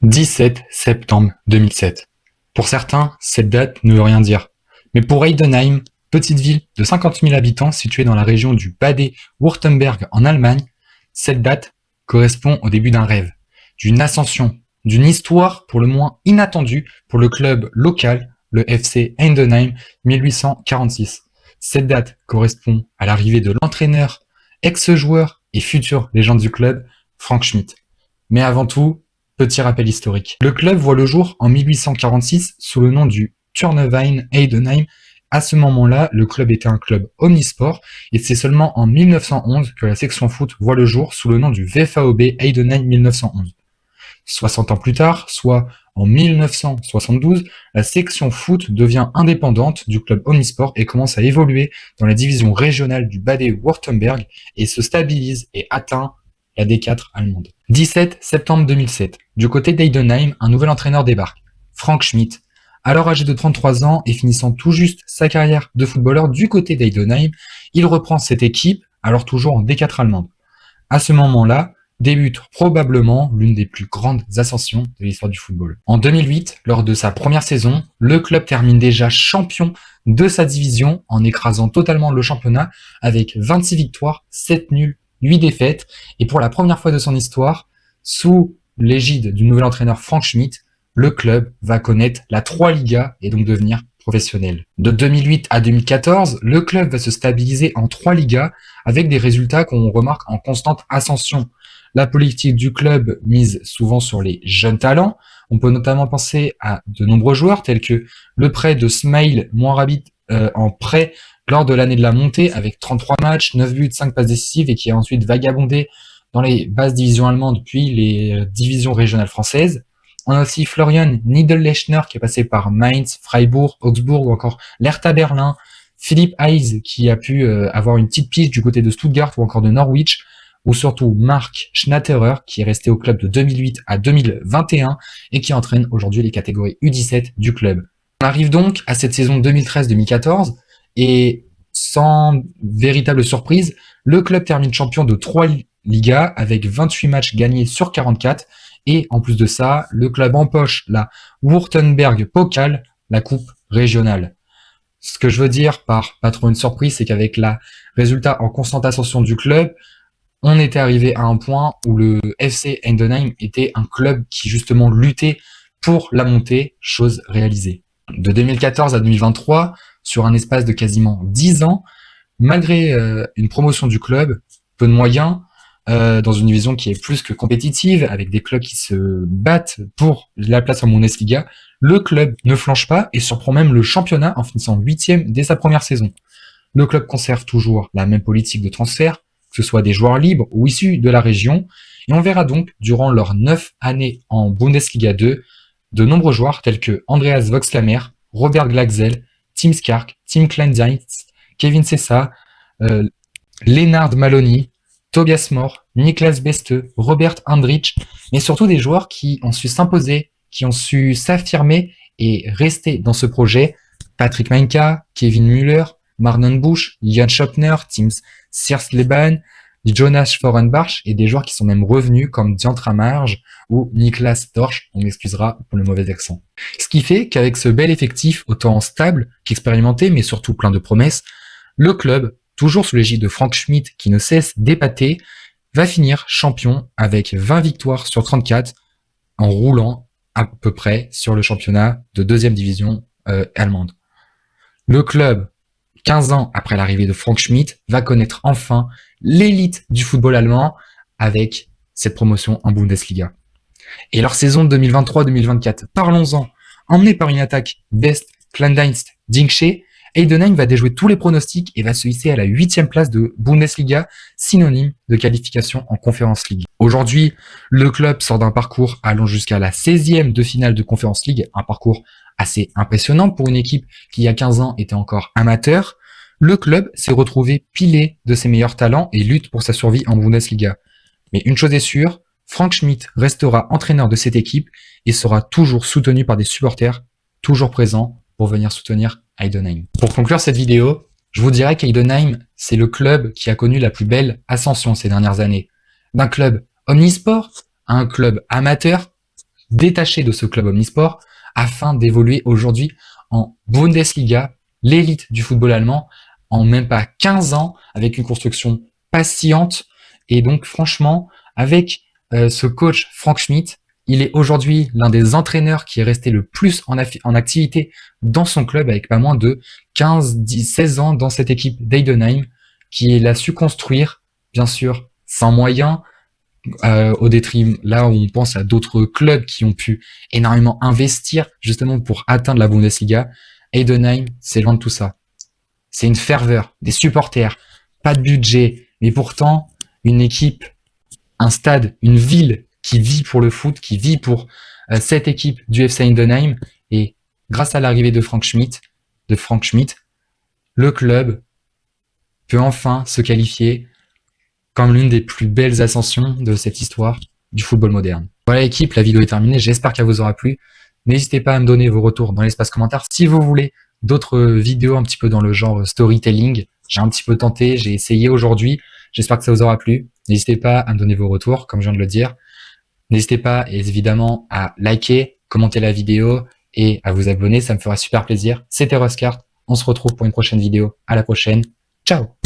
17 septembre 2007. Pour certains, cette date ne veut rien dire. Mais pour Heidenheim, petite ville de 50 000 habitants située dans la région du Bade-Wurtemberg en Allemagne, cette date correspond au début d'un rêve, d'une ascension, d'une histoire pour le moins inattendue pour le club local, le FC Heidenheim 1846. Cette date correspond à l'arrivée de l'entraîneur, ex-joueur et future légende du club, Frank Schmidt. Mais avant tout, petit rappel historique. Le club voit le jour en 1846 sous le nom du Turnerverein Heidenheim. À ce moment-là, le club était un club omnisport et c'est seulement en 1911 que la section foot voit le jour sous le nom du VVB Heidenheim 1911. 60 ans plus tard, soit en 1972, la section foot devient indépendante du club omnisport et commence à évoluer dans la division régionale du Bade-Wurtemberg et se stabilise et atteint la D4 allemande. 17 septembre 2007. Du côté d'Heidenheim, un nouvel entraîneur débarque, Frank Schmidt. Alors âgé de 33 ans et finissant tout juste sa carrière de footballeur du côté d'Heidenheim, il reprend cette équipe, alors toujours en D4 allemande. À ce moment-là, débute probablement l'une des plus grandes ascensions de l'histoire du football. En 2008, lors de sa première saison, le club termine déjà champion de sa division en écrasant totalement le championnat avec 26 victoires, 7 nuls, 8 défaites, et pour la première fois de son histoire, sous l'égide du nouvel entraîneur Frank Schmidt, le club va connaître la 3 Liga et donc devenir professionnel. De 2008 à 2014, le club va se stabiliser en 3 Ligas avec des résultats qu'on remarque en constante ascension. La politique du club mise souvent sur les jeunes talents. On peut notamment penser à de nombreux joueurs tels que le prêt de Smail Mourabit en prêt lors de l'année de la montée avec 33 matchs, 9 buts, 5 passes décisives et qui a ensuite vagabondé dans les basses divisions allemandes puis les divisions régionales françaises. On a aussi Florian Niederlechner qui est passé par Mainz, Freiburg, Augsbourg ou encore l'Hertha Berlin. Philipp Heise qui a pu avoir une petite piste du côté de Stuttgart ou encore de Norwich. Ou surtout Mark Schnatterer qui est resté au club de 2008 à 2021 et qui entraîne aujourd'hui les catégories U17 du club. On arrive donc à cette saison 2013-2014 et sans véritable surprise, le club termine champion de 3 Ligas avec 28 matchs gagnés sur 44 et en plus de ça, le club empoche la Württemberg Pokal, la coupe régionale. Ce que je veux dire par pas trop une surprise, c'est qu'avec la résultat en constante ascension du club, on était arrivé à un point où le FC Heidenheim était un club qui justement luttait pour la montée, chose réalisée. De 2014 à 2023, sur un espace de quasiment 10 ans, malgré une promotion du club, peu de moyens, dans une division qui est plus que compétitive, avec des clubs qui se battent pour la place en Bundesliga, le club ne flanche pas et surprend même le championnat en finissant 8e dès sa première saison. Le club conserve toujours la même politique de transfert, que ce soit des joueurs libres ou issus de la région, et on verra donc, durant leurs 9 années en Bundesliga 2, de nombreux joueurs tels que Andreas Voxlamer, Robert Glatzel, Tim Skark, Tim Kleindienst, Kevin Sessa, Lennart Maloney, Tobias Mohr, Niklas Beste, Robert Andrich, mais surtout des joueurs qui ont su s'imposer, qui ont su s'affirmer et rester dans ce projet. Patrick Mainka, Kevin Müller, Marlon Busch, Jan Schopner, Tim Siersleben, Jonas Forenbach et des joueurs qui sont même revenus comme Diantra Marge ou Niklas Dorsch, on m'excusera pour le mauvais accent. Ce qui fait qu'avec ce bel effectif autant stable qu'expérimenté mais surtout plein de promesses, le club, toujours sous l'égide de Frank Schmidt qui ne cesse d'épater, va finir champion avec 20 victoires sur 34 en roulant à peu près sur le championnat de 2e division allemande. Le club, 15 ans après l'arrivée de Frank Schmidt, va connaître enfin l'élite du football allemand avec cette promotion en Bundesliga. Et leur saison de 2023-2024, parlons-en, emmenée par une attaque Best, Kleindienst, Dingsche, Heidenheim va déjouer tous les pronostics et va se hisser à la 8e place de Bundesliga, synonyme de qualification en Conference League. Aujourd'hui, le club sort d'un parcours allant jusqu'à la 16e de finale de Conference League, un parcours assez impressionnant pour une équipe qui il y a 15 ans était encore amateur. Le club s'est retrouvé pilé de ses meilleurs talents et lutte pour sa survie en Bundesliga. Mais une chose est sûre, Frank Schmidt restera entraîneur de cette équipe et sera toujours soutenu par des supporters toujours présents pour venir soutenir Heidenheim. Pour conclure cette vidéo, je vous dirais qu'Heidenheim, c'est le club qui a connu la plus belle ascension ces dernières années. D'un club omnisport à un club amateur, détaché de ce club omnisport afin d'évoluer aujourd'hui en Bundesliga, l'élite du football allemand, en même pas 15 ans, avec une construction patiente. Et donc franchement, avec ce coach Frank Schmidt, il est aujourd'hui l'un des entraîneurs qui est resté le plus en activité dans son club, avec pas moins de 15, 10, 16 ans dans cette équipe d'Heidenheim, qui l'a su construire, bien sûr, sans moyens, au détriment, là où on pense à d'autres clubs qui ont pu énormément investir justement pour atteindre la Bundesliga. Heidenheim, c'est loin de tout ça. C'est une ferveur, des supporters, pas de budget, mais pourtant une équipe, un stade, une ville qui vit pour le foot, qui vit pour cette équipe du FC Heidenheim. Et grâce à l'arrivée de Frank Schmidt, le club peut enfin se qualifier comme l'une des plus belles ascensions de cette histoire du football moderne. Voilà l'équipe, la vidéo est terminée, j'espère qu'elle vous aura plu. N'hésitez pas à me donner vos retours dans l'espace commentaire. Si vous voulez d'autres vidéos un petit peu dans le genre storytelling, j'ai un petit peu tenté, j'ai essayé aujourd'hui, j'espère que ça vous aura plu. N'hésitez pas à me donner vos retours, comme je viens de le dire. N'hésitez pas évidemment à liker, commenter la vidéo et à vous abonner, ça me fera super plaisir. C'était Roscart, on se retrouve pour une prochaine vidéo, à la prochaine, ciao!